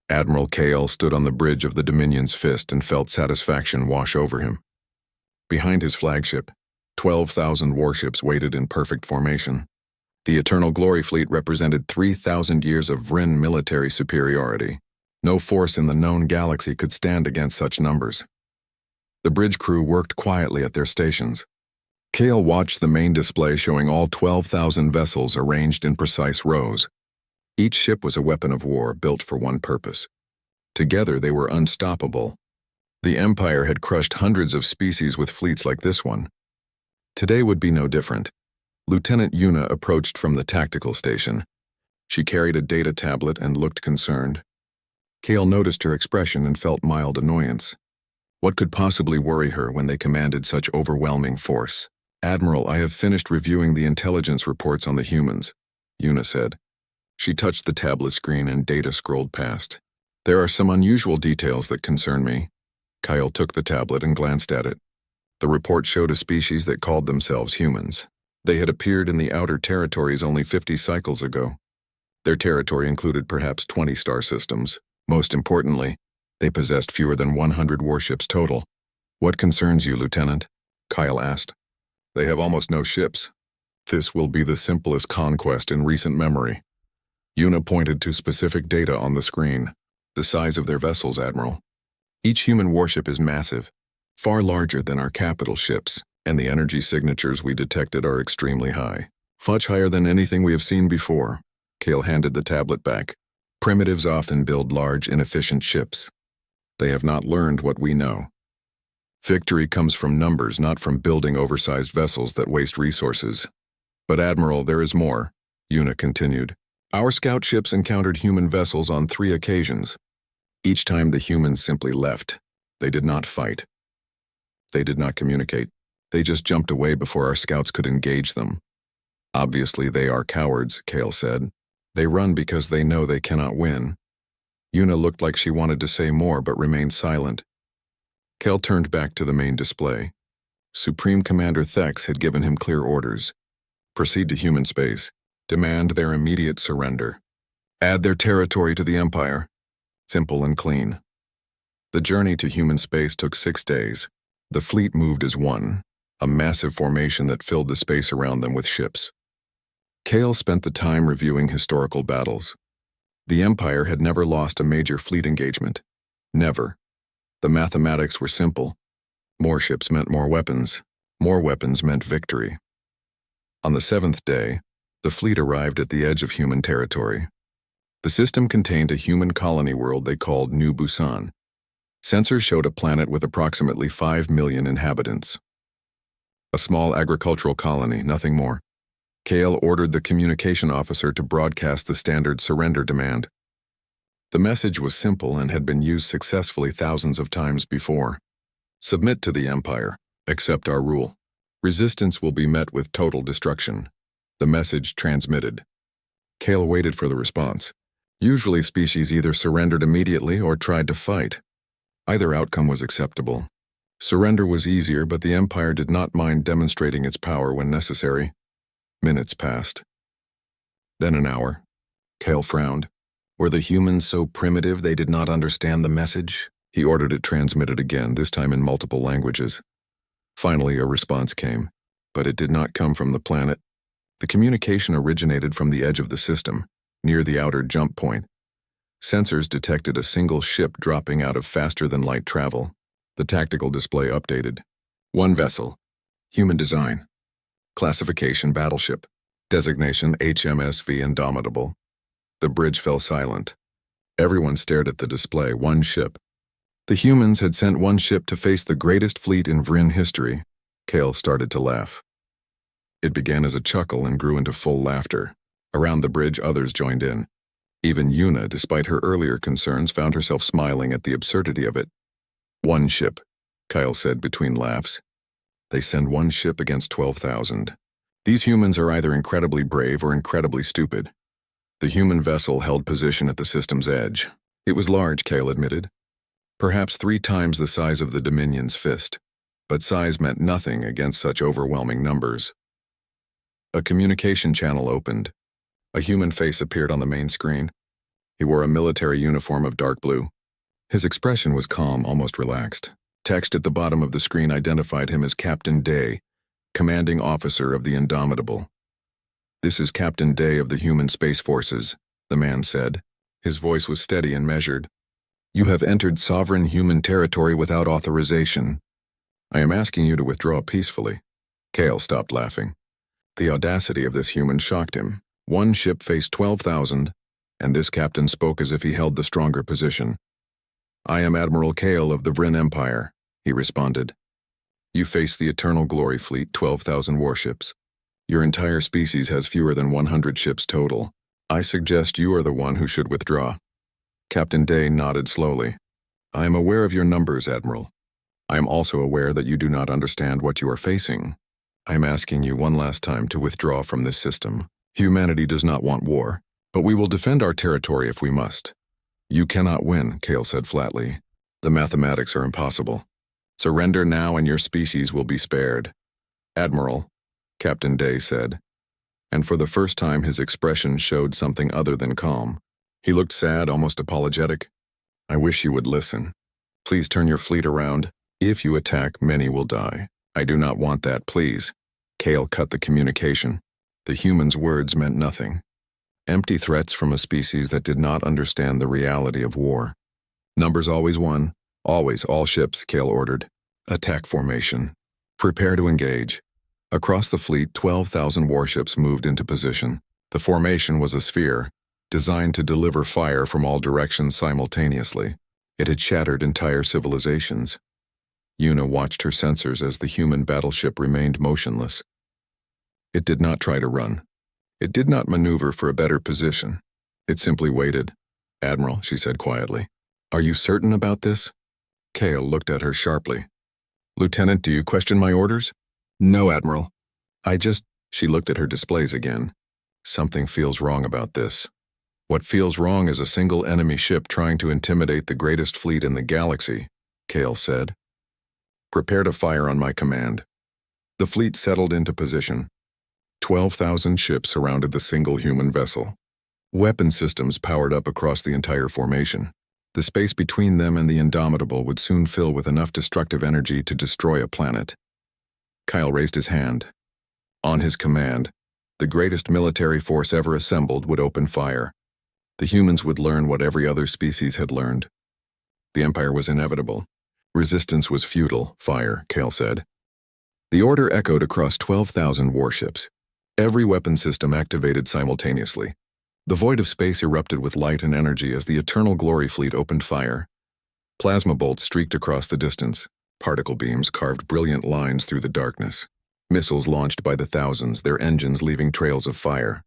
Admiral Kale stood on the bridge of the Dominion's fist and felt satisfaction wash over him. Behind his flagship, 12,000 warships waited in perfect formation. The Eternal Glory Fleet represented 3,000 years of Vryn military superiority. No force in the known galaxy could stand against such numbers. The bridge crew worked quietly at their stations. Kale watched the main display showing all 12,000 vessels arranged in precise rows. Each ship was a weapon of war built for one purpose. Together they were unstoppable. The Empire had crushed hundreds of species with fleets like this one. Today would be no different. Lieutenant Yuna approached from the tactical station. She carried a data tablet and looked concerned. Kale noticed her expression and felt mild annoyance. What could possibly worry her when they commanded such overwhelming force? "Admiral, I have finished reviewing the intelligence reports on the humans," Yuna said. She touched the tablet screen and data scrolled past. "There are some unusual details that concern me." Kyle took the tablet and glanced at it. The report showed a species that called themselves humans. They had appeared in the outer territories only 50 cycles ago. Their territory included perhaps 20 star systems. Most importantly, they possessed fewer than 100 warships total. "What concerns you, Lieutenant?" Kyle asked. "They have almost no ships. This will be the simplest conquest in recent memory." Yuna pointed to specific data on the screen. "The size of their vessels, Admiral. Each human warship is massive, far larger than our capital ships, and the energy signatures we detected are extremely high. Much higher than anything we have seen before." Kale handed the tablet back. "Primitives often build large, inefficient ships. They have not learned what we know. Victory comes from numbers, not from building oversized vessels that waste resources." "But Admiral, there is more," Yuna continued. "Our scout ships encountered human vessels on 3 occasions. Each time the humans simply left. They did not fight. They did not communicate. They just jumped away before our scouts could engage them. Obviously they are cowards," Kale said. "They run because they know they cannot win." Yuna looked like she wanted to say more but remained silent. Kale turned back to the main display. Supreme Commander Thex had given him clear orders. Proceed to human space. Demand their immediate surrender. Add their territory to the Empire. Simple and clean. The journey to human space took 6 days. The fleet moved as one, a massive formation that filled the space around them with ships. Kale spent the time reviewing historical battles. The Empire had never lost a major fleet engagement. Never. The mathematics were simple. More ships meant more weapons. More weapons meant victory. On the 7th day, the fleet arrived at the edge of human territory. The system contained a human colony world they called New Busan. Sensors showed a planet with approximately 5 million inhabitants. A small agricultural colony, nothing more. Kale ordered the communication officer to broadcast the standard surrender demand. The message was simple and had been used successfully thousands of times before. "Submit to the Empire. Accept our rule. Resistance will be met with total destruction." The message transmitted. Kale waited for the response. Usually species either surrendered immediately or tried to fight. Either outcome was acceptable. Surrender was easier, but the Empire did not mind demonstrating its power when necessary. Minutes passed. Then an hour. Kale frowned. Were the humans so primitive they did not understand the message? He ordered it transmitted again, this time in multiple languages. Finally, a response came, but it did not come from the planet. The communication originated from the edge of the system, near the outer jump point. Sensors detected a single ship dropping out of faster-than-light travel. The tactical display updated. 1 vessel. Human design. Classification Battleship. Designation HMSV Indomitable. The bridge fell silent. Everyone stared at the display. 1 ship. The humans had sent 1 ship to face the greatest fleet in Vryn history. Kale started to laugh. It began as a chuckle and grew into full laughter. Around the bridge, others joined in. Even Yuna, despite her earlier concerns, found herself smiling at the absurdity of it. 1 ship, Kyle said between laughs. They send 1 ship against 12,000. These humans are either incredibly brave or incredibly stupid. The human vessel held position at the system's edge. It was large, Kale admitted. Perhaps 3 times the size of the Dominion's fist. But size meant nothing against such overwhelming numbers. A communication channel opened. A human face appeared on the main screen. He wore a military uniform of dark blue. His expression was calm, almost relaxed. Text at the bottom of the screen identified him as Captain Day, commanding officer of the Indomitable. "This is Captain Day of the Human Space Forces," the man said. His voice was steady and measured. "You have entered sovereign human territory without authorization. I am asking you to withdraw peacefully." Kale stopped laughing. The audacity of this human shocked him. One ship faced 12,000, and this captain spoke as if he held the stronger position. "I am Admiral Kale of the Vryn Empire," he responded. "You face the Eternal Glory Fleet, 12,000 warships. Your entire species has fewer than 100 ships total. I suggest you are the one who should withdraw." Captain Day nodded slowly. "I am aware of your numbers, Admiral. I am also aware that you do not understand what you are facing. I am asking you one last time to withdraw from this system. Humanity does not want war, but we will defend our territory if we must." "You cannot win," Kale said flatly. "The mathematics are impossible. Surrender now and your species will be spared." "Admiral," Captain Day said, and for the first time his expression showed something other than calm. He looked sad, almost apologetic. "I wish you would listen. Please turn your fleet around. If you attack, many will die. I do not want that, please." Kale cut the communication. The human's words meant nothing. Empty threats from a species that did not understand the reality of war. "Numbers always won. Always, all ships," Kale ordered. "Attack formation. Prepare to engage." Across the fleet, 12,000 warships moved into position. The formation was a sphere, designed to deliver fire from all directions simultaneously. It had shattered entire civilizations. Una watched her sensors as the human battleship remained motionless. It did not try to run. It did not maneuver for a better position. It simply waited. "Admiral," she said quietly, "are you certain about this?" Kale looked at her sharply. "Lieutenant, do you question my orders?" "No, Admiral. She looked at her displays again. "Something feels wrong about this. What feels wrong is a single enemy ship trying to intimidate the greatest fleet in the galaxy," Kale said. "Prepare to fire on my command." The fleet settled into position. 12,000 ships surrounded the single human vessel. Weapon systems powered up across the entire formation. The space between them and the Indomitable would soon fill with enough destructive energy to destroy a planet. Kyle raised his hand. On his command, the greatest military force ever assembled would open fire. The humans would learn what every other species had learned. The Empire was inevitable. Resistance was futile. "Fire," Kale said. The order echoed across 12,000 warships. Every weapon system activated simultaneously. The void of space erupted with light and energy as the Eternal Glory Fleet opened fire. Plasma bolts streaked across the distance. Particle beams carved brilliant lines through the darkness. Missiles launched by the thousands, their engines leaving trails of fire.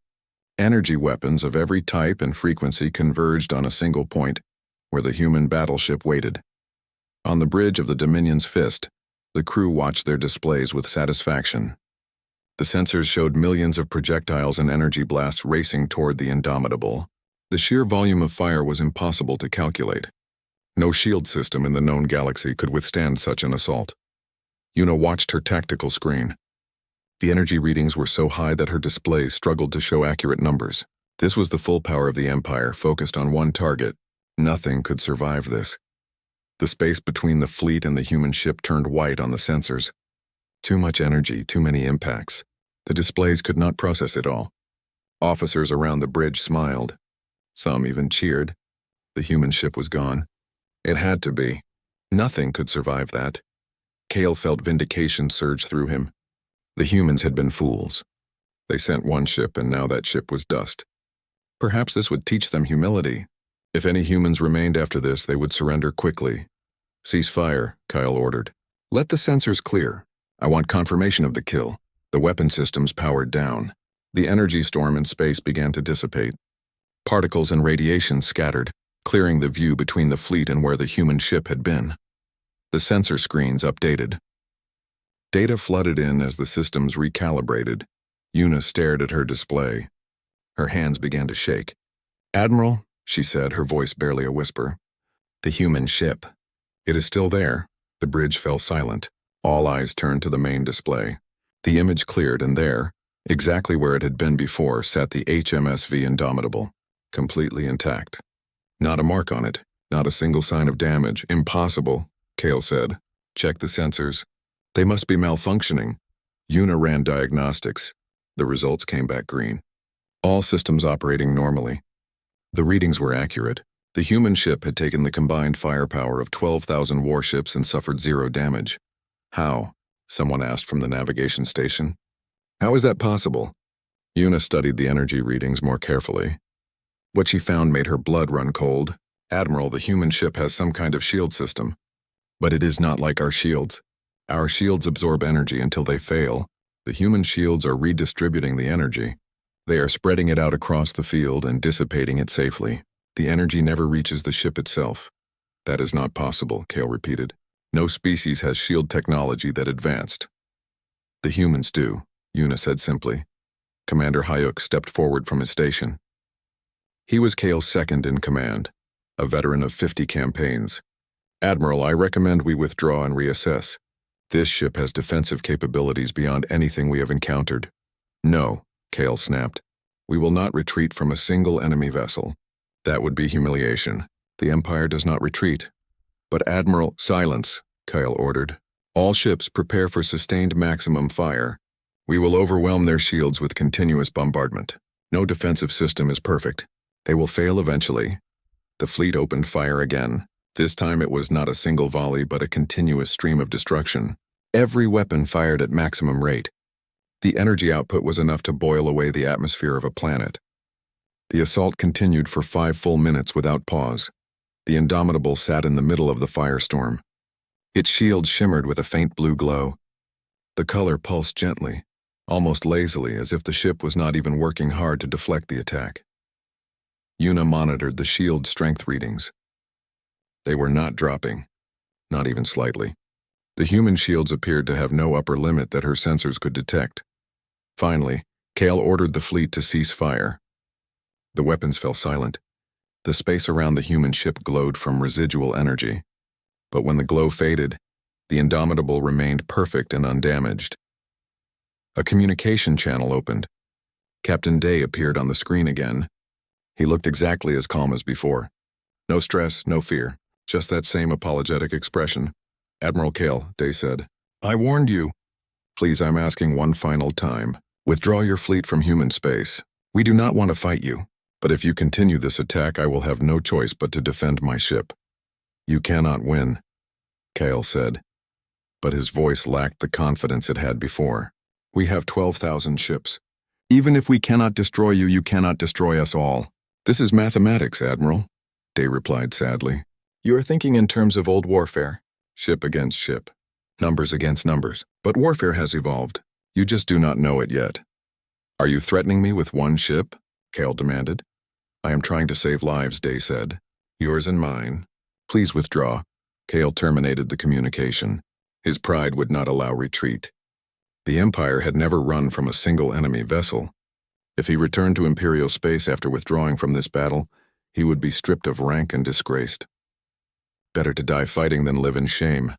Energy weapons of every type and frequency converged on a single point, where the human battleship waited. On the bridge of the Dominion's Fist, the crew watched their displays with satisfaction. The sensors showed millions of projectiles and energy blasts racing toward the Indomitable. The sheer volume of fire was impossible to calculate. No shield system in the known galaxy could withstand such an assault. Una watched her tactical screen. The energy readings were so high that her displays struggled to show accurate numbers. This was the full power of the Empire, focused on one target. Nothing could survive this. The space between the fleet and the human ship turned white on the sensors. Too much energy, too many impacts. The displays could not process it all. Officers around the bridge smiled. Some even cheered. The human ship was gone. It had to be. Nothing could survive that. Kale felt vindication surge through him. The humans had been fools. They sent one ship and now that ship was dust. Perhaps this would teach them humility. If any humans remained after this, they would surrender quickly. "Cease fire," Kyle ordered. "Let the sensors clear. I want confirmation of the kill." The weapon systems powered down. The energy storm in space began to dissipate. Particles and radiation scattered, clearing the view between the fleet and where the human ship had been. The sensor screens updated. Data flooded in as the systems recalibrated. Una stared at her display. Her hands began to shake. "Admiral," she said, her voice barely a whisper. "The human ship. It is still there." The bridge fell silent. All eyes turned to the main display. The image cleared, and there, exactly where it had been before, sat the HMSV Indomitable, completely intact. Not a mark on it, not a single sign of damage. Impossible, Kale said. Check the sensors. They must be malfunctioning. Una ran diagnostics. The results came back green. All systems operating normally. The readings were accurate. The human ship had taken the combined firepower of 12,000 warships and suffered 0 damage. How? Someone asked from the navigation station. How is that possible? Una studied the energy readings more carefully. What she found made her blood run cold. Admiral, the human ship has some kind of shield system. But it is not like our shields. Our shields absorb energy until they fail. The human shields are redistributing the energy. They are spreading it out across the field and dissipating it safely. The energy never reaches the ship itself. That is not possible, Kale repeated. No species has shield technology that advanced. The humans do, Una said simply. Commander Hayuk stepped forward from his station. He was Kale's second in command, a veteran of 50 campaigns. Admiral, I recommend we withdraw and reassess. This ship has defensive capabilities beyond anything we have encountered. No, Kale snapped. We will not retreat from a single enemy vessel. That would be humiliation. The Empire does not retreat. But Admiral, silence, Kale ordered. All ships prepare for sustained maximum fire. We will overwhelm their shields with continuous bombardment. No defensive system is perfect. They will fail eventually. The fleet opened fire again. This time it was not a single volley but a continuous stream of destruction. Every weapon fired at maximum rate. The energy output was enough to boil away the atmosphere of a planet. The assault continued for 5 full minutes without pause. The Indomitable sat in the middle of the firestorm. Its shield shimmered with a faint blue glow. The color pulsed gently, almost lazily, as if the ship was not even working hard to deflect the attack. Una monitored the shield strength readings. They were not dropping, not even slightly. The human shields appeared to have no upper limit that her sensors could detect. Finally, Kale ordered the fleet to cease fire. The weapons fell silent. The space around the human ship glowed from residual energy. But when the glow faded, the Indomitable remained perfect and undamaged. A communication channel opened. Captain Day appeared on the screen again. He looked exactly as calm as before. No stress, no fear, just that same apologetic expression. Admiral Kale, Day said. I warned you. Please, I'm asking one final time. Withdraw your fleet from human space. We do not want to fight you. But if you continue this attack, I will have no choice but to defend my ship. You cannot win, Kale said. But his voice lacked the confidence it had before. We have 12,000 ships. Even if we cannot destroy you, you cannot destroy us all. This is mathematics, Admiral, Day replied sadly. You are thinking in terms of old warfare. Ship against ship. Numbers against numbers. But warfare has evolved. You just do not know it yet. Are you threatening me with one ship? Kale demanded. I am trying to save lives, Day said. Yours and mine. Please withdraw. Kale terminated the communication. His pride would not allow retreat. The Empire had never run from a single enemy vessel. If he returned to Imperial space after withdrawing from this battle, he would be stripped of rank and disgraced. Better to die fighting than live in shame.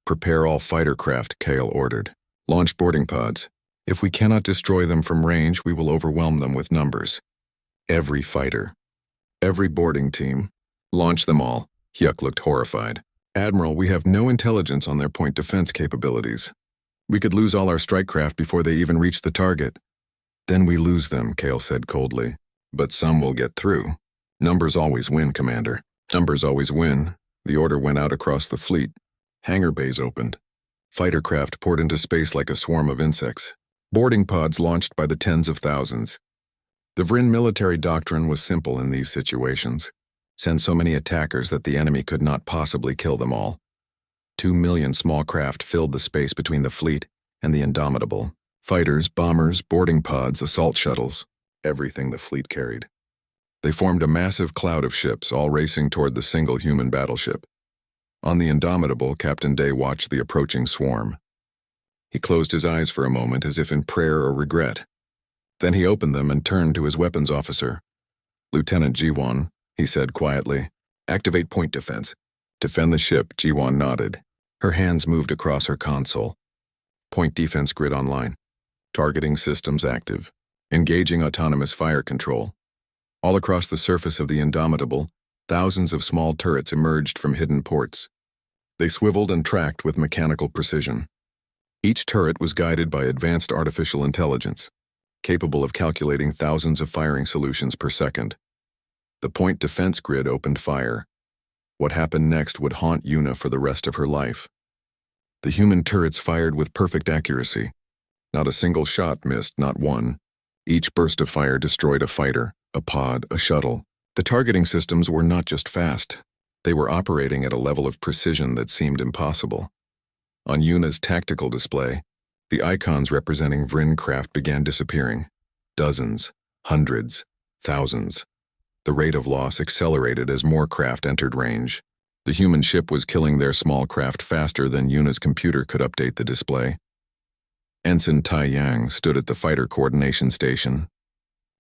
Prepare all fighter craft, Kale ordered. Launch boarding pods. If we cannot destroy them from range, we will overwhelm them with numbers. Every fighter. Every boarding team. Launch them all. Hyuk looked horrified. Admiral, we have no intelligence on their point defense capabilities. We could lose all our strike craft before they even reach the target. Then we lose them, Kale said coldly. But some will get through. Numbers always win, Commander. Numbers always win. The order went out across the fleet. Hangar bays opened. Fighter craft poured into space like a swarm of insects. Boarding pods launched by the tens of thousands. The Vryn military doctrine was simple in these situations. Send so many attackers that the enemy could not possibly kill them all. 2 million small craft filled the space between the fleet and the Indomitable. Fighters, bombers, boarding pods, assault shuttles, everything the fleet carried. They formed a massive cloud of ships, all racing toward the single human battleship. On the Indomitable, Captain Day watched the approaching swarm. He closed his eyes for a moment as if in prayer or regret. Then he opened them and turned to his weapons officer. Lieutenant Jiwon, he said quietly, activate point defense. Defend the ship, Jiwon nodded. Her hands moved across her console. Point defense grid online. Targeting systems active. Engaging autonomous fire control. All across the surface of the Indomitable, Thousands of small turrets emerged from hidden ports. They swiveled and tracked with mechanical precision. Each turret was guided by advanced artificial intelligence, capable of calculating thousands of firing solutions per second. The point defense grid opened fire. What happened next would haunt Yuna for the rest of her life. The human turrets fired with perfect accuracy. Not a single shot missed, not one. Each burst of fire destroyed a fighter, a pod, a shuttle. The targeting systems were not just fast. They were operating at a level of precision that seemed impossible. On Yuna's tactical display, the icons representing Vryn craft began disappearing. Dozens, hundreds, thousands. The rate of loss accelerated as more craft entered range. The human ship was killing their small craft faster than Yuna's computer could update the display. Ensign Tai Yang stood at the fighter coordination station.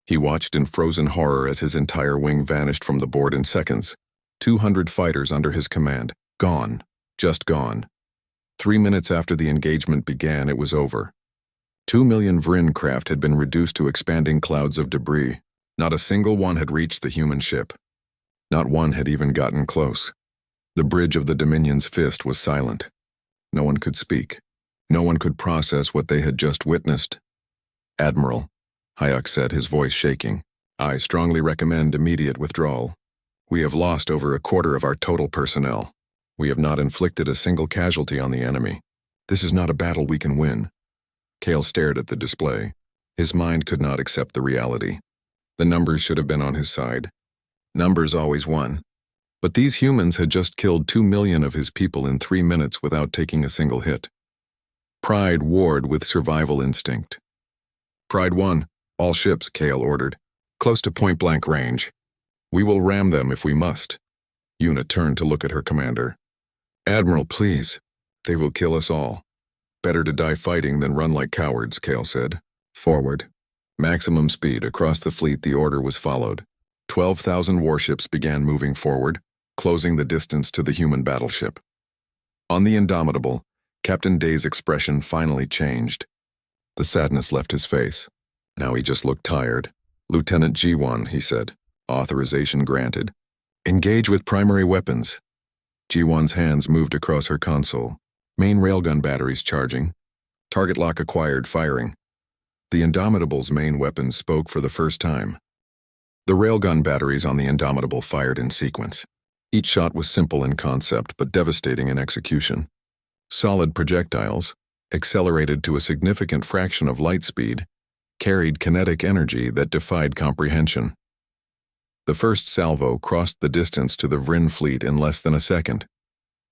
He watched in frozen horror as his entire wing vanished from the board in seconds. 200 fighters under his command. Gone. Just gone. 3 minutes after the engagement began, it was over. 2 million Vryn craft had been reduced to expanding clouds of debris. Not a single one had reached the human ship. Not one had even gotten close. The bridge of the Dominion's fist was silent. No one could speak. No one could process what they had just witnessed. "Admiral," Hayek said, his voice shaking, "I strongly recommend immediate withdrawal. We have lost over a quarter of our total personnel. We have not inflicted a single casualty on the enemy. This is not a battle we can win." Kale stared at the display. His mind could not accept the reality. The numbers should have been on his side. Numbers always won. But these humans had just killed 2 million of his people in 3 minutes without taking a single hit. Pride warred with survival instinct. "Pride 1, all ships," Kale ordered. "Close to point-blank range. We will ram them if we must." Yuna turned to look at her commander. "Admiral, please. They will kill us all. Better to die fighting than run like cowards," Kale said. "Forward." Maximum speed across the fleet, the order was followed. 12,000 warships began moving forward, closing the distance to the human battleship. On the Indomitable, Captain Day's expression finally changed. The sadness left his face. Now he just looked tired. "Lieutenant G1, he said. "Authorization granted. Engage with primary weapons." G1's hands moved across her console. Main railgun batteries charging. Target lock acquired, firing. The Indomitable's main weapons spoke for the first time. The railgun batteries on the Indomitable fired in sequence. Each shot was simple in concept but devastating in execution. Solid projectiles, accelerated to a significant fraction of light speed, carried kinetic energy that defied comprehension. The first salvo crossed the distance to the Vryn fleet in less than a second.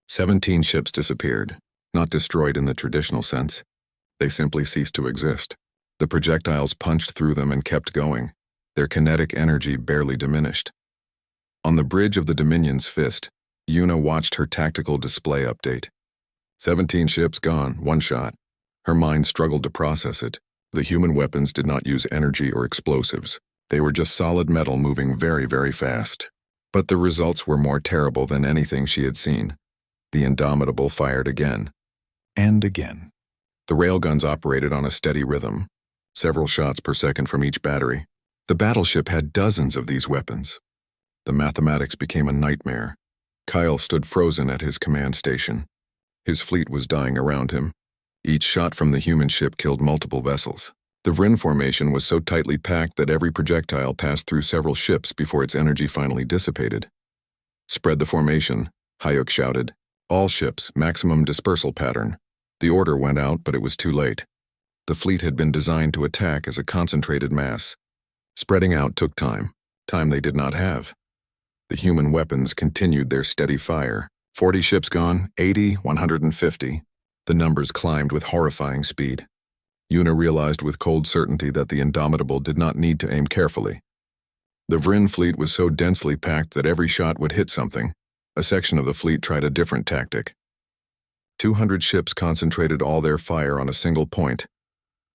17 ships disappeared, not destroyed in the traditional sense. They simply ceased to exist. The projectiles punched through them and kept going. Their kinetic energy barely diminished. On the bridge of the Dominion's fist, Yuna watched her tactical display update. 17 ships gone, one shot. Her mind struggled to process it. The human weapons did not use energy or explosives. They were just solid metal moving very, very fast. But the results were more terrible than anything she had seen. The Indomitable fired again. And again. The railguns operated on a steady rhythm, several shots per second from each battery. The battleship had dozens of these weapons. The mathematics became a nightmare. Kyle stood frozen at his command station. His fleet was dying around him. Each shot from the human ship killed multiple vessels. The Vryn formation was so tightly packed that every projectile passed through several ships before its energy finally dissipated. "Spread the formation," Hayek shouted. "All ships, maximum dispersal pattern." The order went out, but it was too late. The fleet had been designed to attack as a concentrated mass. Spreading out took time they did not have. The human weapons continued their steady fire. 40 ships gone, 80, 150. The numbers climbed with horrifying speed. Yuna realized with cold certainty that the Indomitable did not need to aim carefully. The Vryn fleet was so densely packed that every shot would hit something. A section of the fleet tried a different tactic. 200 ships concentrated all their fire on a single point,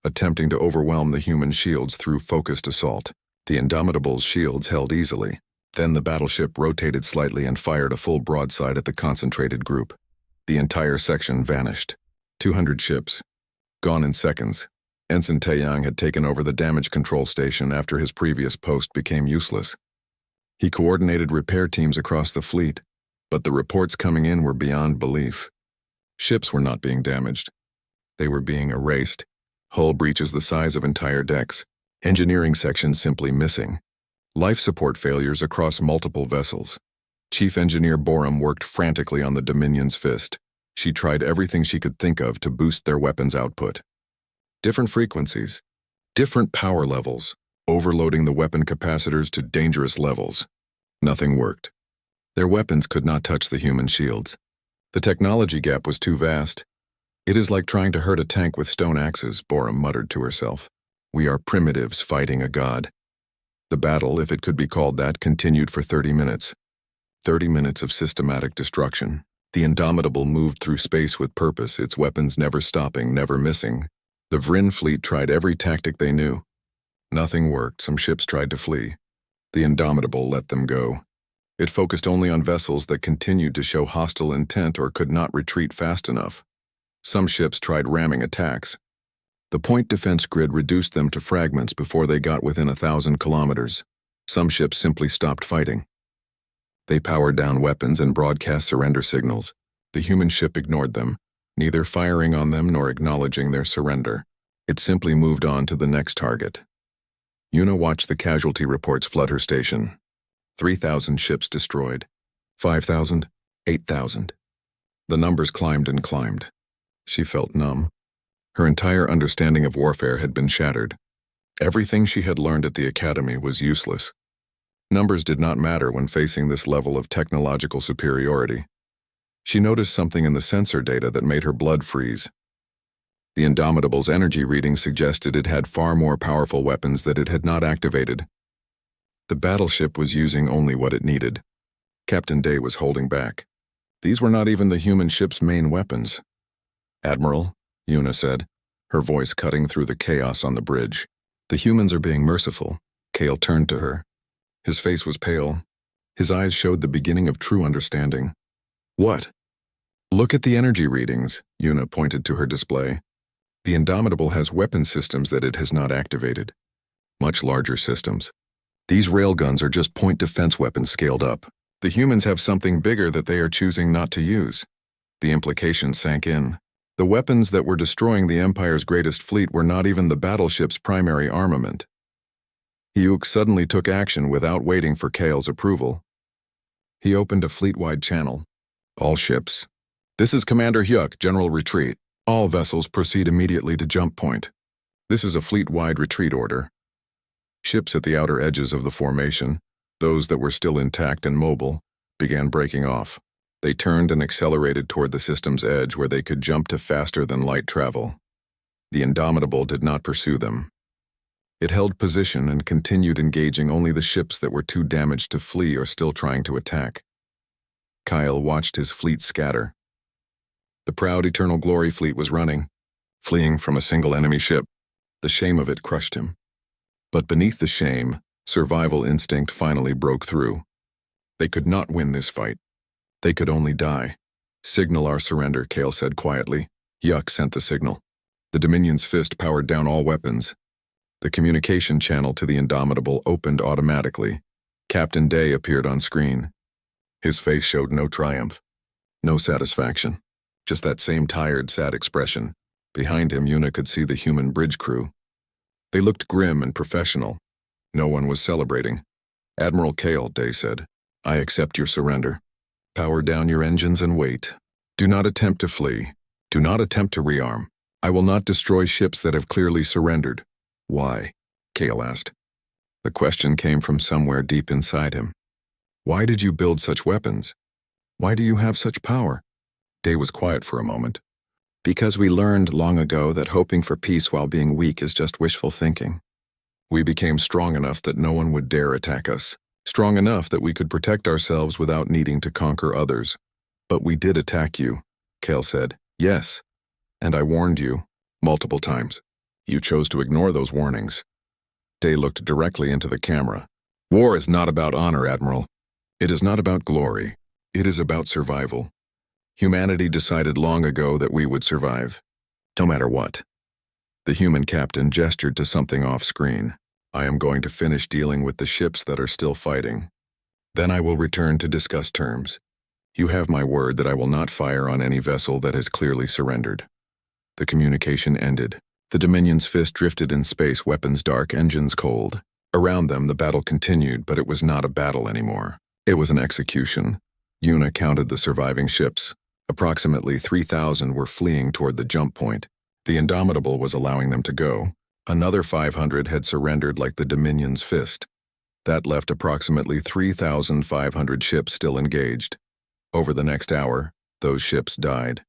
attempting to overwhelm the human shields through focused assault. The Indomitable's shields held easily. Then the battleship rotated slightly and fired a full broadside at the concentrated group. The entire section vanished. 200 ships. Gone in seconds. Ensign Taeyang had taken over the damage control station after his previous post became useless. He coordinated repair teams across the fleet, but the reports coming in were beyond belief. Ships were not being damaged. They were being erased. Hull breaches the size of entire decks. Engineering sections simply missing. Life support failures across multiple vessels. Chief Engineer Borum worked frantically on the Dominion's Fist. She tried everything she could think of to boost their weapons output. Different frequencies, different power levels, overloading the weapon capacitors to dangerous levels. Nothing worked. Their weapons could not touch the human shields. The technology gap was too vast. It is like trying to hurt a tank with stone axes, Borum muttered to herself. We are primitives fighting a god. The battle, if it could be called that, continued for 30 minutes. 30 minutes of systematic destruction. The Indomitable moved through space with purpose, its weapons never stopping, never missing. The Vryn fleet tried every tactic they knew. Nothing worked. Some ships tried to flee. The Indomitable let them go. It focused only on vessels that continued to show hostile intent or could not retreat fast enough. Some ships tried ramming attacks. The point defense grid reduced them to fragments before they got within 1,000 kilometers. Some ships simply stopped fighting. They powered down weapons and broadcast surrender signals. The human ship ignored them, neither firing on them nor acknowledging their surrender. It simply moved on to the next target. Yuna watched the casualty reports flood her station. 3,000 ships destroyed. 5,000, 8,000. The numbers climbed and climbed. She felt numb. Her entire understanding of warfare had been shattered. Everything she had learned at the academy was useless. Numbers did not matter when facing this level of technological superiority. She noticed something in the sensor data that made her blood freeze. The Indomitable's energy readings suggested it had far more powerful weapons that it had not activated. The battleship was using only what it needed. Captain Day was holding back. These were not even the human ship's main weapons. Admiral, Yuna said, her voice cutting through the chaos on the bridge. The humans are being merciful. Kale turned to her. His face was pale. His eyes showed the beginning of true understanding. What? Look at the energy readings, Yuna pointed to her display. The Indomitable has weapon systems that it has not activated. Much larger systems. These railguns are just point defense weapons scaled up. The humans have something bigger that they are choosing not to use. The implication sank in. The weapons that were destroying the Empire's greatest fleet were not even the battleship's primary armament. Hyuk suddenly took action without waiting for Kale's approval. He opened a fleet-wide channel. All ships. This is Commander Hyuk, General Retreat. All vessels proceed immediately to jump point. This is a fleet-wide retreat order. Ships at the outer edges of the formation, those that were still intact and mobile, began breaking off. They turned and accelerated toward the system's edge where they could jump to faster-than-light travel. The Indomitable did not pursue them. It held position and continued engaging only the ships that were too damaged to flee or still trying to attack. Kyle watched his fleet scatter. The proud Eternal Glory fleet was running, fleeing from a single enemy ship. The shame of it crushed him. But beneath the shame, survival instinct finally broke through. They could not win this fight. They could only die. Signal our surrender, Kale said quietly. Hyuk sent the signal. The Dominion's Fist powered down all weapons. The communication channel to the Indomitable opened automatically. Captain Day appeared on screen. His face showed no triumph, no satisfaction. Just that same tired, sad expression. Behind him, Yuna could see the human bridge crew. They looked grim and professional. No one was celebrating. Admiral Kale, Day said, I accept your surrender. Power down your engines and wait. Do not attempt to flee. Do not attempt to rearm. I will not destroy ships that have clearly surrendered. Why? Kale asked. The question came from somewhere deep inside him. Why did you build such weapons? Why do you have such power? Day was quiet for a moment. Because we learned long ago that hoping for peace while being weak is just wishful thinking. We became strong enough that no one would dare attack us. Strong enough that we could protect ourselves without needing to conquer others. But we did attack you, Kale said. Yes. And I warned you, multiple times. You chose to ignore those warnings. Day looked directly into the camera. War is not about honor, Admiral. It is not about glory. It is about survival. Humanity decided long ago that we would survive, no matter what. The human captain gestured to something off-screen. I am going to finish dealing with the ships that are still fighting. Then I will return to discuss terms. You have my word that I will not fire on any vessel that has clearly surrendered." The communication ended. The Dominion's fist drifted in space, weapons dark, engines cold. Around them, the battle continued, but it was not a battle anymore. It was an execution. Una counted the surviving ships. Approximately 3,000 were fleeing toward the jump point. The Indomitable was allowing them to go. Another 500 had surrendered like the Dominion's fist. That left approximately 3,500 ships still engaged. Over the next hour, those ships died.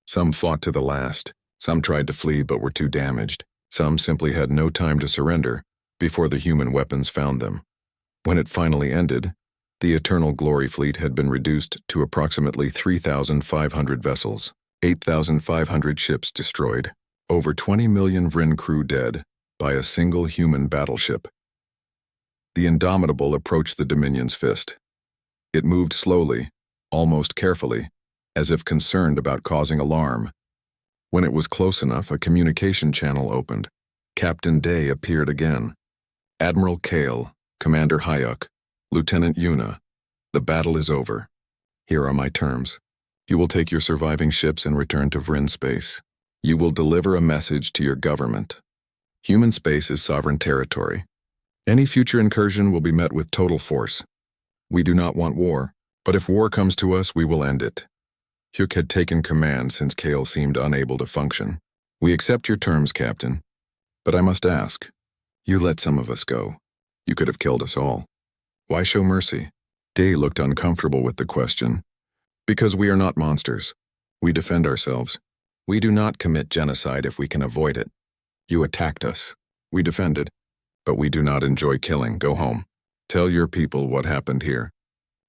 Some fought to the last. Some tried to flee but were too damaged. Some simply had no time to surrender before the human weapons found them. When it finally ended, the Eternal Glory fleet had been reduced to approximately 3,500 vessels, 8,500 ships destroyed, over 20 million Vryn crew dead by a single human battleship. The Indomitable approached the Dominion's fist. It moved slowly, almost carefully, as if concerned about causing alarm. When it was close enough, a communication channel opened. Captain Day appeared again. "Admiral Kale, Commander Hyuk, Lieutenant Una, the battle is over. Here are my terms. You will take your surviving ships and return to Vryn space. You will deliver a message to your government. Human space is sovereign territory. Any future incursion will be met with total force. We do not want war, but if war comes to us, we will end it." Hyuk had taken command since Kale seemed unable to function. "We accept your terms, Captain. But I must ask, you let some of us go. You could have killed us all. Why show mercy?" Day looked uncomfortable with the question. "Because we are not monsters. We defend ourselves. We do not commit genocide if we can avoid it. You attacked us. We defended. But we do not enjoy killing. Go home. Tell your people what happened here.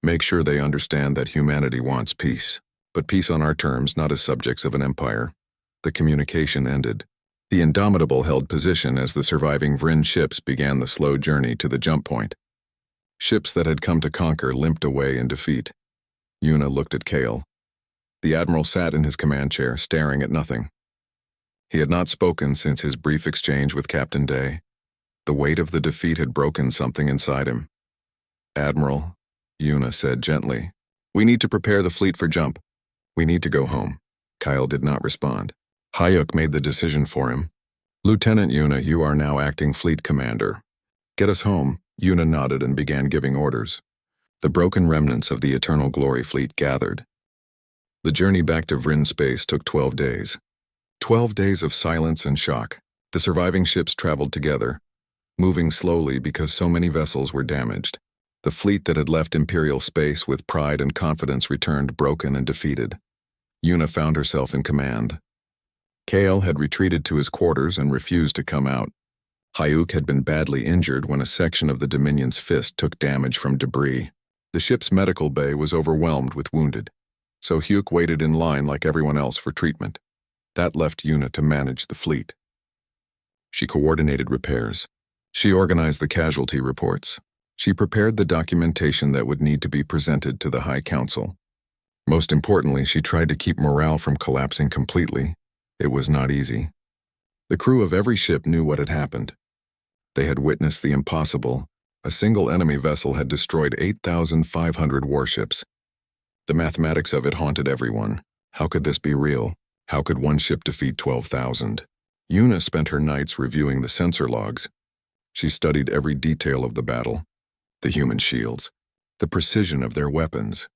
Make sure they understand that humanity wants peace. But peace on our terms, not as subjects of an empire." The communication ended. The Indomitable held position as the surviving Vryn ships began the slow journey to the jump point. Ships that had come to conquer limped away in defeat. Una looked at Kale. The Admiral sat in his command chair, staring at nothing. He had not spoken since his brief exchange with Captain Day. The weight of the defeat had broken something inside him. "Admiral," Una said gently, "we need to prepare the fleet for jump. We need to go home." Kyle did not respond. Hyuk made the decision for him. "Lieutenant Una, you are now acting fleet commander. Get us home." Una nodded and began giving orders. The broken remnants of the Eternal Glory fleet gathered. The journey back to Vryn space took 12 days. 12 days of silence and shock. The surviving ships traveled together, moving slowly because so many vessels were damaged. The fleet that had left Imperial space with pride and confidence returned broken and defeated. Una found herself in command. Kale had retreated to his quarters and refused to come out. Hyuk had been badly injured when a section of the Dominion's fist took damage from debris. The ship's medical bay was overwhelmed with wounded, so Hyuk waited in line like everyone else for treatment. That left Una to manage the fleet. She coordinated repairs. She organized the casualty reports. She prepared the documentation that would need to be presented to the High Council. Most importantly, she tried to keep morale from collapsing completely. It was not easy. The crew of every ship knew what had happened. They had witnessed the impossible. A single enemy vessel had destroyed 8,500 warships. The mathematics of it haunted everyone. How could this be real? How could one ship defeat 12,000? Una spent her nights reviewing the sensor logs. She studied every detail of the battle. The human shields, the precision of their weapons,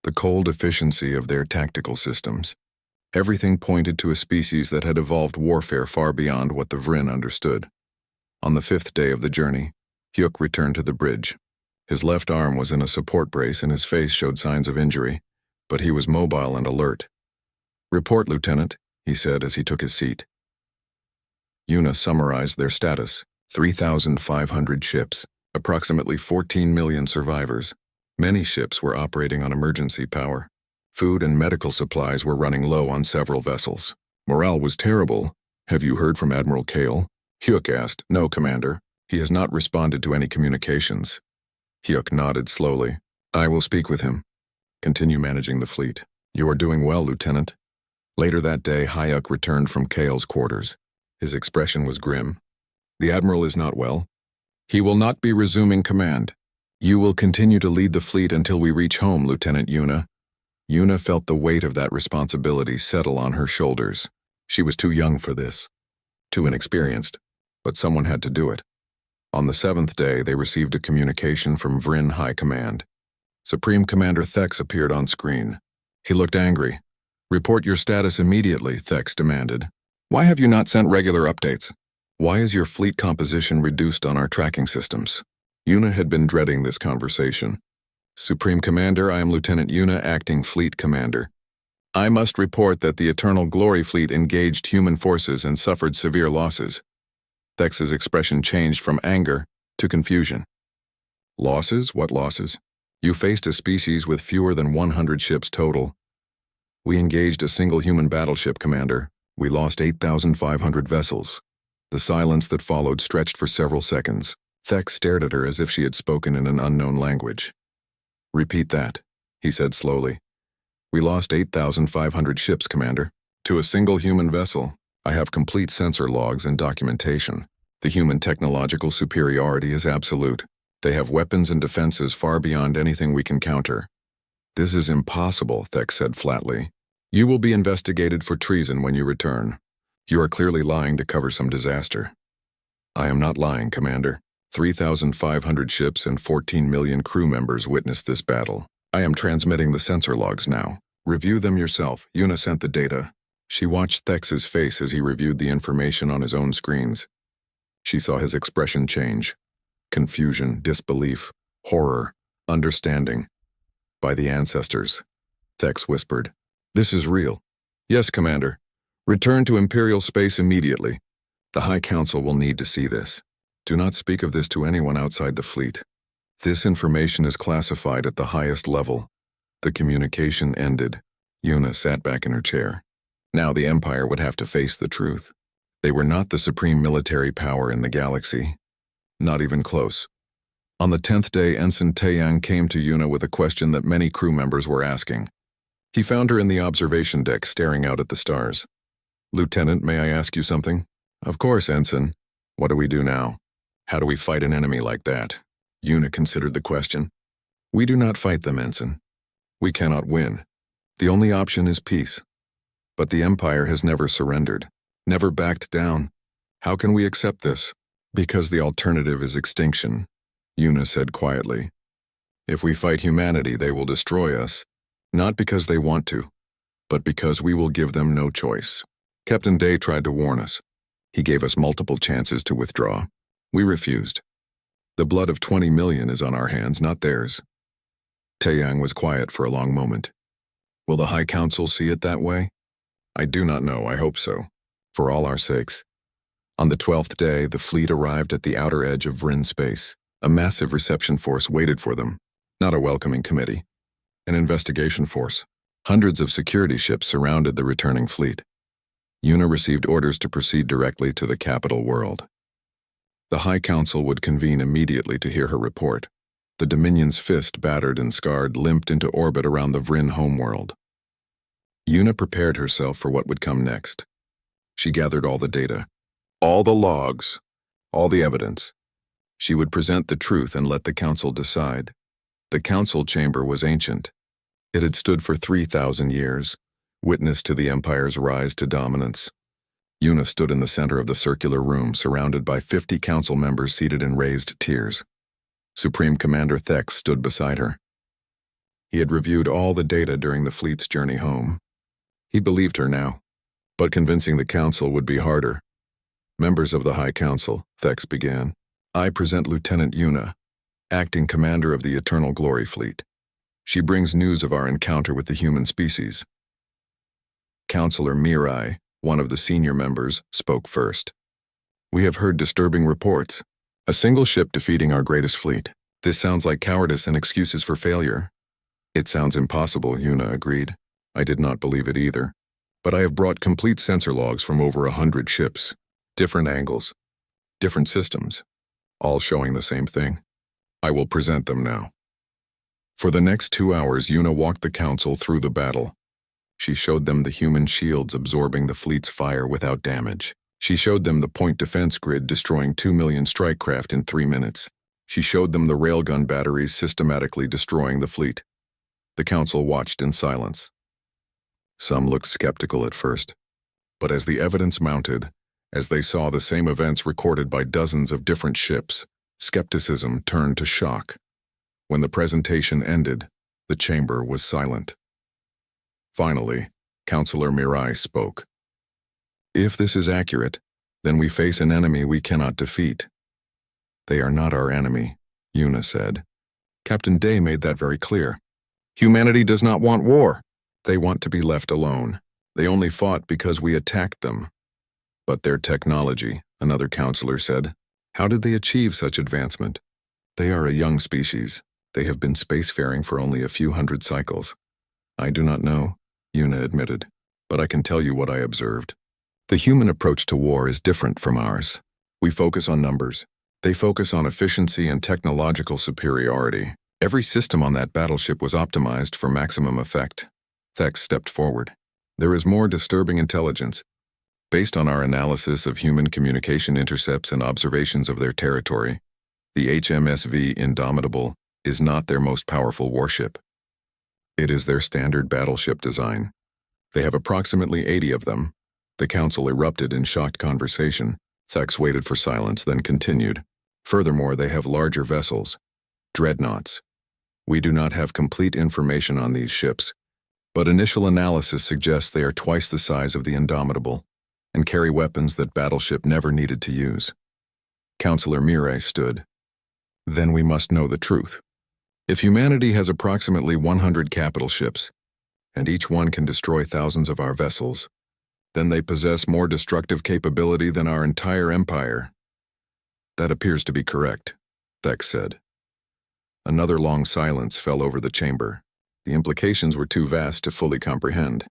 the cold efficiency of their tactical systems. Everything pointed to a species that had evolved warfare far beyond what the Vryn understood. On the 5th day of the journey, Hyuk returned to the bridge. His left arm was in a support brace and his face showed signs of injury, but he was mobile and alert. "Report, Lieutenant," he said as he took his seat. Una summarized their status: 3,500 ships, approximately 14 million survivors. Many ships were operating on emergency power. Food and medical supplies were running low on several vessels. Morale was terrible. "Have you heard from Admiral Kale?" Hyuk asked. "No, Commander. He has not responded to any communications." Hyuk nodded slowly. "I will speak with him. Continue managing the fleet." "You are doing well, Lieutenant." Later that day, Hyuk returned from Kale's quarters. His expression was grim. "The Admiral is not well. He will not be resuming command. You will continue to lead the fleet until we reach home, Lieutenant Yuna. Yuna felt the weight of that responsibility settle on her shoulders. She was too young for this, too inexperienced, but someone had to do it. On the 7th day, they received a communication from Vryn High Command. Supreme Commander Thex appeared on screen. He looked angry. "Report your status immediately," Thex demanded. "Why have you not sent regular updates? Why is your fleet composition reduced on our tracking systems?" Yuna had been dreading this conversation. "Supreme Commander, I am Lieutenant Yuna, Acting Fleet Commander. I must report that the Eternal Glory Fleet engaged human forces and suffered severe losses." Thex's expression changed from anger to confusion. "Losses? What losses? You faced a species with fewer than 100 ships total. We engaged a single human battleship, Commander. We lost 8,500 vessels." The silence that followed stretched for several seconds. Thex stared at her as if she had spoken in an unknown language. "Repeat that," he said slowly. "We lost 8,500 ships, Commander. To a single human vessel. I have complete sensor logs and documentation. The human technological superiority is absolute. They have weapons and defenses far beyond anything we can counter." "This is impossible," Thex said flatly. "You will be investigated for treason when you return. You are clearly lying to cover some disaster." "I am not lying, Commander. 3,500 ships and 14 million crew members witnessed this battle. I am transmitting the sensor logs now. Review them yourself." Yuna sent the data. She watched Thex's face as he reviewed the information on his own screens. She saw his expression change. Confusion, disbelief, horror, understanding. "By the ancestors," Thex whispered. "This is real." "Yes, Commander. Return to Imperial space immediately. The High Council will need to see this. Do not speak of this to anyone outside the fleet. This information is classified at the highest level." The communication ended. Yuna sat back in her chair. Now the Empire would have to face the truth. They were not the supreme military power in the galaxy. Not even close. On the 10th day, Ensign Taeyang came to Yuna with a question that many crew members were asking. He found her in the observation deck staring out at the stars. "Lieutenant, may I ask you something?" "Of course, Ensign. What do we do now? How do we fight an enemy like that?" Yuna considered the question. "We do not fight them, Ensign. We cannot win. The only option is peace. But the Empire has never surrendered, never backed down. How can we accept this?" "Because the alternative is extinction," Yuna said quietly. "If we fight humanity, they will destroy us, not because they want to, but because we will give them no choice. Captain Day tried to warn us. He gave us multiple chances to withdraw. We refused. The blood of 20 million is on our hands, not theirs." Taeyang was quiet for a long moment. "Will the High Council see it that way?" "I do not know. I hope so. For all our sakes." On the 12th day, the fleet arrived at the outer edge of Vryn space. A massive reception force waited for them. Not a welcoming committee. An investigation force. Hundreds of security ships surrounded the returning fleet. Yuna received orders to proceed directly to the capital world. The High Council would convene immediately to hear her report. The Dominion's fist, battered and scarred, limped into orbit around the Vryn homeworld. Yuna prepared herself for what would come next. She gathered all the data, all the logs, all the evidence. She would present the truth and let the Council decide. The Council chamber was ancient. It had stood for 3,000 years, witness to the Empire's rise to dominance. Yuna stood in the center of the circular room, surrounded by 50 council members seated in raised tiers. Supreme Commander Thex stood beside her. He had reviewed all the data during the fleet's journey home. He believed her now, but convincing the Council would be harder. "Members of the High Council," Thex began, "I present Lieutenant Yuna, Acting Commander of the Eternal Glory Fleet. She brings news of our encounter with the human species." Councillor Mirai, one of the senior members, spoke first. "We have heard disturbing reports. A single ship defeating our greatest fleet. This sounds like cowardice and excuses for failure." "It sounds impossible," Yuna agreed. "I did not believe it either. But I have brought complete sensor logs from over 100 ships. Different angles, different systems, all showing the same thing. I will present them now." For the next 2 hours, Yuna walked the Council through the battle. She showed them the human shields absorbing the fleet's fire without damage. She showed them the point defense grid destroying 2 million strike craft in 3 minutes. She showed them the railgun batteries systematically destroying the fleet. The council watched in silence. Some looked skeptical at first, but as the evidence mounted, as they saw the same events recorded by dozens of different ships, skepticism turned to shock. When the presentation ended, the chamber was silent. Finally, Counselor Mirai spoke. "If this is accurate, then we face an enemy we cannot defeat." "They are not our enemy," Yuna said. "Captain Day made that very clear. Humanity does not want war. They want to be left alone. They only fought because we attacked them." "But their technology," another counselor said. "How did they achieve such advancement?" "They are a young species. They have been spacefaring for only a few hundred cycles." "I do not know," Yuna admitted, "but I can tell you what I observed. The human approach to war is different from ours. We focus on numbers. They focus on efficiency and technological superiority. Every system on that battleship was optimized for maximum effect." Thex stepped forward. "There is more disturbing intelligence. Based on our analysis of human communication intercepts and observations of their territory, the HMSV Indomitable is not their most powerful warship. It is their standard battleship design. They have approximately 80 of them." The council erupted in shocked conversation. Thex waited for silence, then continued. "Furthermore, they have larger vessels, dreadnoughts. We do not have complete information on these ships, but initial analysis suggests they are twice the size of the Indomitable and carry weapons that Battleship never needed to use." Counselor Mirai stood. "Then we must know the truth. If humanity has approximately 100 capital ships, and each one can destroy thousands of our vessels, then they possess more destructive capability than our entire empire." "That appears to be correct," Thex said. Another long silence fell over the chamber. The implications were too vast to fully comprehend.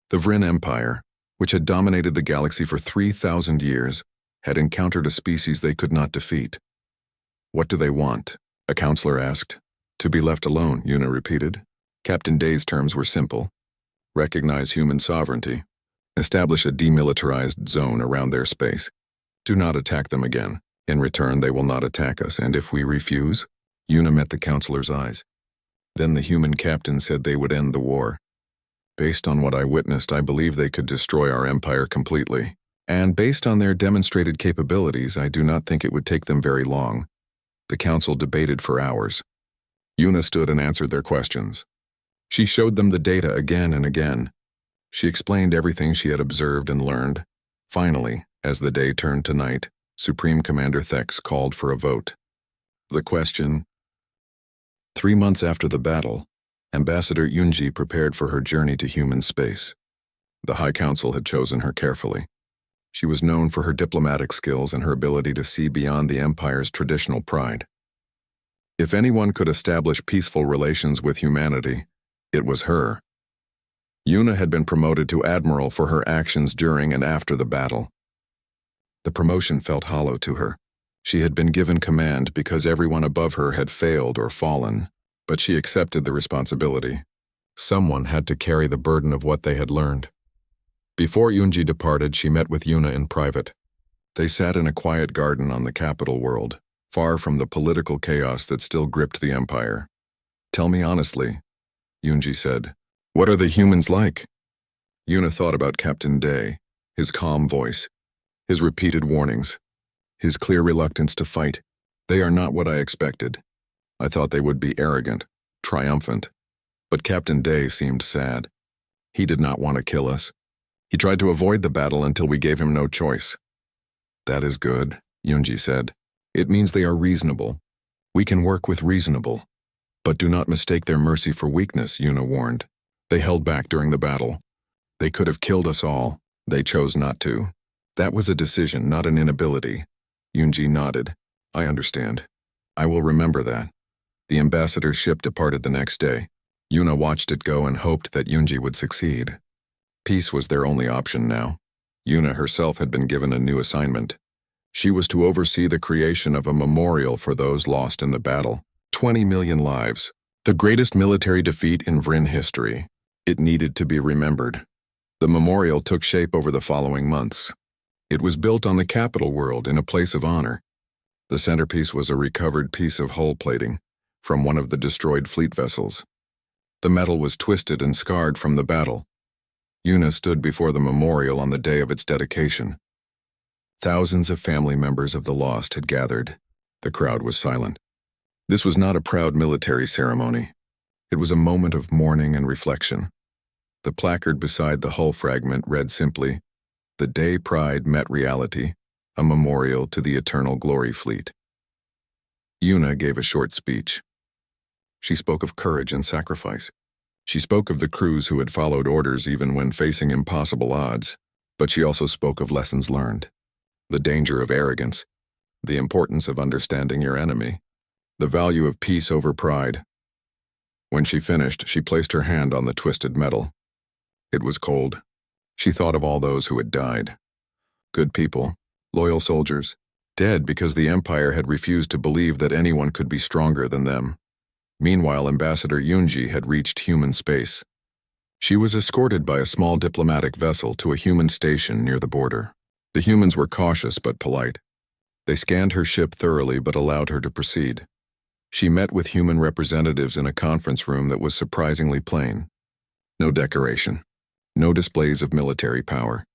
The Vryn Empire, which had dominated the galaxy for 3,000 years, had encountered a species they could not defeat. "What do they want?" a counselor asked. "To be left alone," Yuna repeated. Captain Day's terms were simple. "Recognize human sovereignty. Establish a demilitarized zone around their space. Do not attack them again. In return, they will not attack us, and if we refuse?" Yuna met the counselor's eyes. "Then the human captain said they would end the war. Based on what I witnessed, I believe they could destroy our empire completely. And based on their demonstrated capabilities, I do not think it would take them very long." The council debated for hours. Yuna stood and answered their questions. She showed them the data again and again. She explained everything she had observed and learned. Finally, as the day turned to night, Supreme Commander Thex called for a vote. The question: 3 months after the battle, Ambassador Yunji prepared for her journey to human space. The High Council had chosen her carefully. She was known for her diplomatic skills and her ability to see beyond the Empire's traditional pride. If anyone could establish peaceful relations with humanity, it was her. Yuna had been promoted to Admiral for her actions during and after the battle. The promotion felt hollow to her. She had been given command because everyone above her had failed or fallen, but she accepted the responsibility. Someone had to carry the burden of what they had learned. Before Yunji departed, she met with Yuna in private. They sat in a quiet garden on the capital world, far from the political chaos that still gripped the Empire. "Tell me honestly," Yunji said. "What are the humans like?" Yuna thought about Captain Day, his calm voice, his repeated warnings, his clear reluctance to fight. "They are not what I expected. I thought they would be arrogant, triumphant. But Captain Day seemed sad. He did not want to kill us. He tried to avoid the battle until we gave him no choice." "That is good," Yunji said. "It means they are reasonable. We can work with reasonable. But do not mistake their mercy for weakness," Yuna warned. "They held back during the battle. They could have killed us all. They chose not to. That was a decision, not an inability." Yunji nodded. "I understand. I will remember that." The ambassador's ship departed the next day. Yuna watched it go and hoped that Yunji would succeed. Peace was their only option now. Yuna herself had been given a new assignment. She was to oversee the creation of a memorial for those lost in the battle. 20 million lives. The greatest military defeat in Vryn history. It needed to be remembered. The memorial took shape over the following months. It was built on the capital world in a place of honor. The centerpiece was a recovered piece of hull plating from one of the destroyed fleet vessels. The metal was twisted and scarred from the battle. Una stood before the memorial on the day of its dedication. Thousands of family members of the lost had gathered. The crowd was silent. This was not a proud military ceremony. It was a moment of mourning and reflection. The placard beside the hull fragment read simply, "The day pride met reality, a memorial to the eternal glory fleet." Una gave a short speech. She spoke of courage and sacrifice. She spoke of the crews who had followed orders even when facing impossible odds, but she also spoke of lessons learned. The danger of arrogance, the importance of understanding your enemy, the value of peace over pride. When she finished, she placed her hand on the twisted metal. It was cold. She thought of all those who had died. Good people, loyal soldiers, dead because the Empire had refused to believe that anyone could be stronger than them. Meanwhile, Ambassador Yunji had reached human space. She was escorted by a small diplomatic vessel to a human station near the border. The humans were cautious but polite. They scanned her ship thoroughly but allowed her to proceed. She met with human representatives in a conference room that was surprisingly plain. No decoration. No displays of military power.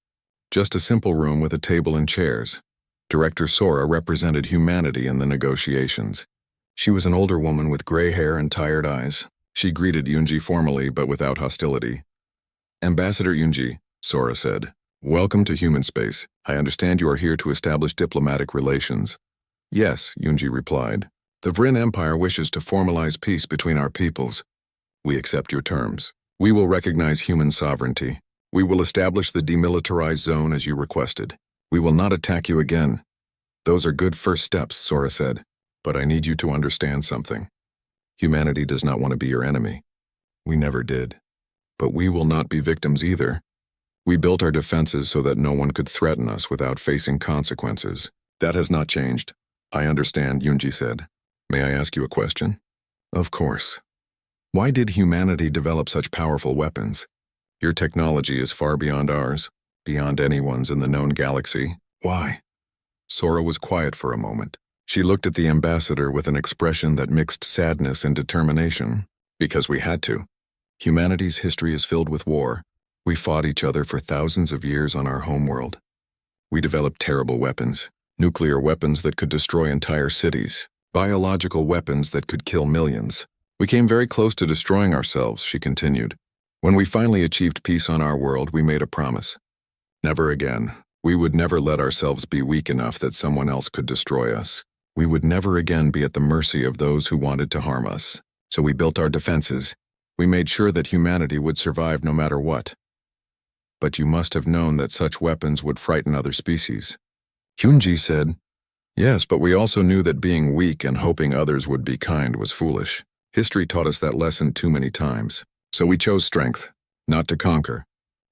Just a simple room with a table and chairs. Director Sora represented humanity in the negotiations. She was an older woman with gray hair and tired eyes. She greeted Yunji formally but without hostility. "Ambassador Yunji," Sora said, "welcome to human space. I understand you are here to establish diplomatic relations." "Yes," Yunji replied. "The Vrin Empire wishes to formalize peace between our peoples. We accept your terms. We will recognize human sovereignty. We will establish the demilitarized zone as you requested. We will not attack you again." "Those are good first steps," Sora said. "But I need you to understand something. Humanity does not want to be your enemy. We never did. But we will not be victims either. We built our defenses so that no one could threaten us without facing consequences. That has not changed." "I understand," Yunji said. "May I ask you a question?" "Of course. Why did humanity develop such powerful weapons? Your technology is far beyond ours, beyond anyone's in the known galaxy. Why?" Sora was quiet for a moment. She looked at the ambassador with an expression that mixed sadness and determination. "Because we had to. Humanity's history is filled with war. We fought each other for thousands of years on our homeworld. We developed terrible weapons, nuclear weapons that could destroy entire cities, biological weapons that could kill millions. We came very close to destroying ourselves," she continued. "When we finally achieved peace on our world, we made a promise. Never again. We would never let ourselves be weak enough that someone else could destroy us. We would never again be at the mercy of those who wanted to harm us. So we built our defenses. We made sure that humanity would survive no matter what. But you must have known that such weapons would frighten other species." Hyunji said, "Yes, but we also knew that being weak and hoping others would be kind was foolish. History taught us that lesson too many times. So we chose strength, not to conquer,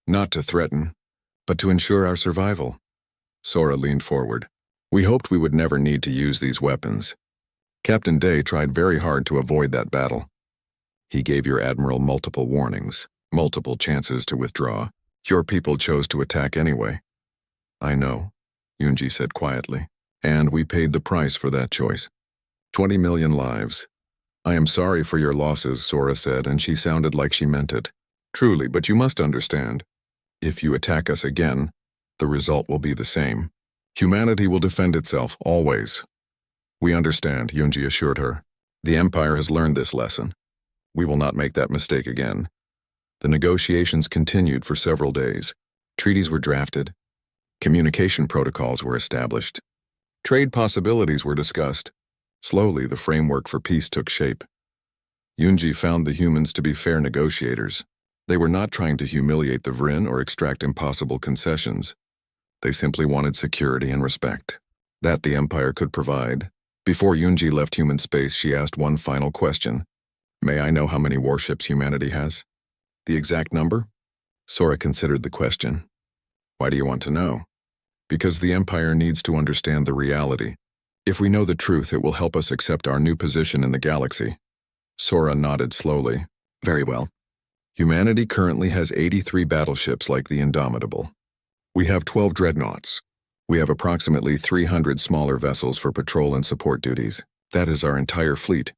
not to threaten, but to ensure our survival." Sora leaned forward. "We hoped we would never need to use these weapons. Captain Day tried very hard to avoid that battle. He gave your admiral multiple warnings, multiple chances to withdraw. Your people chose to attack anyway." "I know," Yunji said quietly, "and we paid the price for that choice. 20 million lives. I am sorry for your losses," Sora said, and she sounded like she meant it. "Truly, but you must understand. If you attack us again, the result will be the same. Humanity will defend itself, always." "We understand," Yunji assured her. "The Empire has learned this lesson. We will not make that mistake again." The negotiations continued for several days. Treaties were drafted. Communication protocols were established. Trade possibilities were discussed. Slowly, the framework for peace took shape. Yunji found the humans to be fair negotiators. They were not trying to humiliate the Vrin or extract impossible concessions. They simply wanted security and respect. That the Empire could provide. Before Yunji left human space, she asked one final question. "May I know how many warships humanity has?" "The exact number?" Sora considered the question. "Why do you want to know?" "Because the Empire needs to understand the reality. If we know the truth, it will help us accept our new position in the galaxy." Sora nodded slowly. "Very well. Humanity currently has 83 battleships like the Indomitable. We have 12 dreadnoughts. We have approximately 300 smaller vessels for patrol and support duties. That is our entire fleet.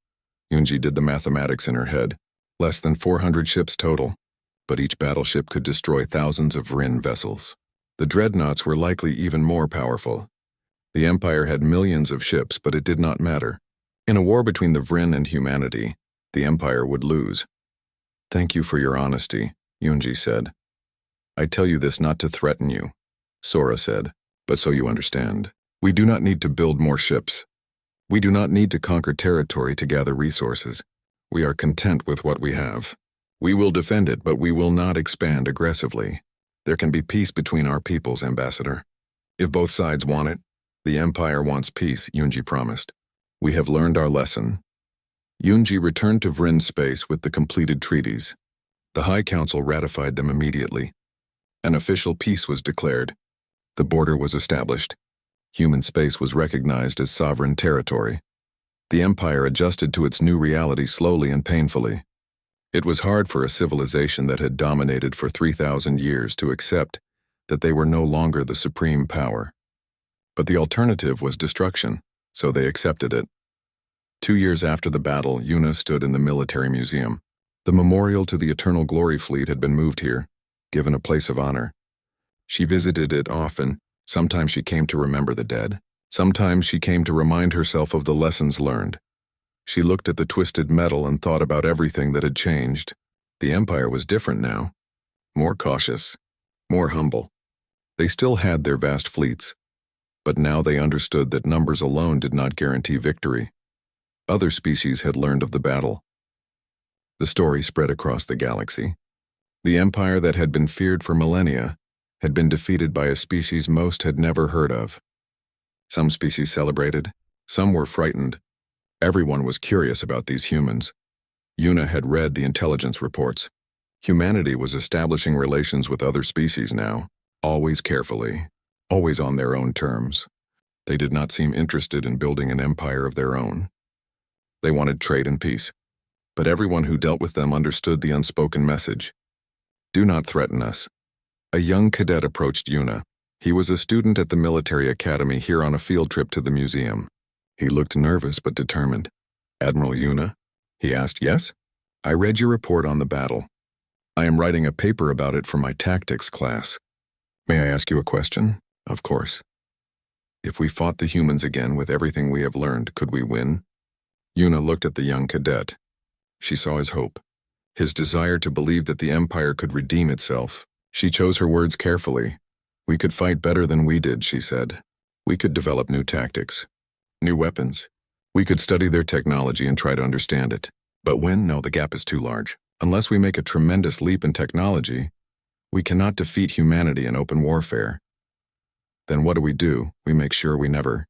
Yunji did the mathematics in her head. Less than 400 ships total. But each battleship could destroy thousands of Vryn vessels. The dreadnoughts were likely even more powerful. The Empire had millions of ships, but it did not matter. In a war between the Vryn and humanity, the Empire would lose. "Thank you for your honesty," Yunji said. "I tell you this not to threaten you," Sora said, "but so you understand. We do not need to build more ships. We do not need to conquer territory to gather resources. We are content with what we have. We will defend it, but we will not expand aggressively. There can be peace between our peoples, Ambassador. If both sides want it, the Empire wants peace," Yunji promised. "We have learned our lesson." Yunji returned to Vryn space with the completed treaties. The High Council ratified them immediately. An official peace was declared. The border was established. Human space was recognized as sovereign territory. The Empire adjusted to its new reality slowly and painfully. It was hard for a civilization that had dominated for 3,000 years to accept that they were no longer the supreme power. But the alternative was destruction, so they accepted it. 2 years after the battle, Yuna stood in the military museum. The memorial to the Eternal Glory Fleet had been moved here, given a place of honor. She visited it often. Sometimes she came to remember the dead. Sometimes she came to remind herself of the lessons learned. She looked at the twisted metal and thought about everything that had changed. The Empire was different now. More cautious. More humble. They still had their vast fleets. But now they understood that numbers alone did not guarantee victory. Other species had learned of the battle. The story spread across the galaxy. The empire that had been feared for millennia had been defeated by a species most had never heard of. Some species celebrated, some were frightened. Everyone was curious about these humans. Yuna had read the intelligence reports. Humanity was establishing relations with other species now, always carefully, always on their own terms. They did not seem interested in building an empire of their own. They wanted trade and peace. But everyone who dealt with them understood the unspoken message. Do not threaten us. A young cadet approached Yuna. He was a student at the military academy here on a field trip to the museum. He looked nervous but determined. "Admiral Yuna?" He asked. "Yes? I read your report on the battle. I am writing a paper about it for my tactics class. May I ask you a question?" "Of course." "If we fought the humans again with everything we have learned, could we win?" Yuna looked at the young cadet. She saw his hope, his desire to believe that the Empire could redeem itself. She chose her words carefully. "We could fight better than we did," she said. "We could develop new tactics, new weapons. We could study their technology and try to understand it. But when? No, the gap is too large. Unless we make a tremendous leap in technology, we cannot defeat humanity in open warfare. Then what do? We make sure we never..."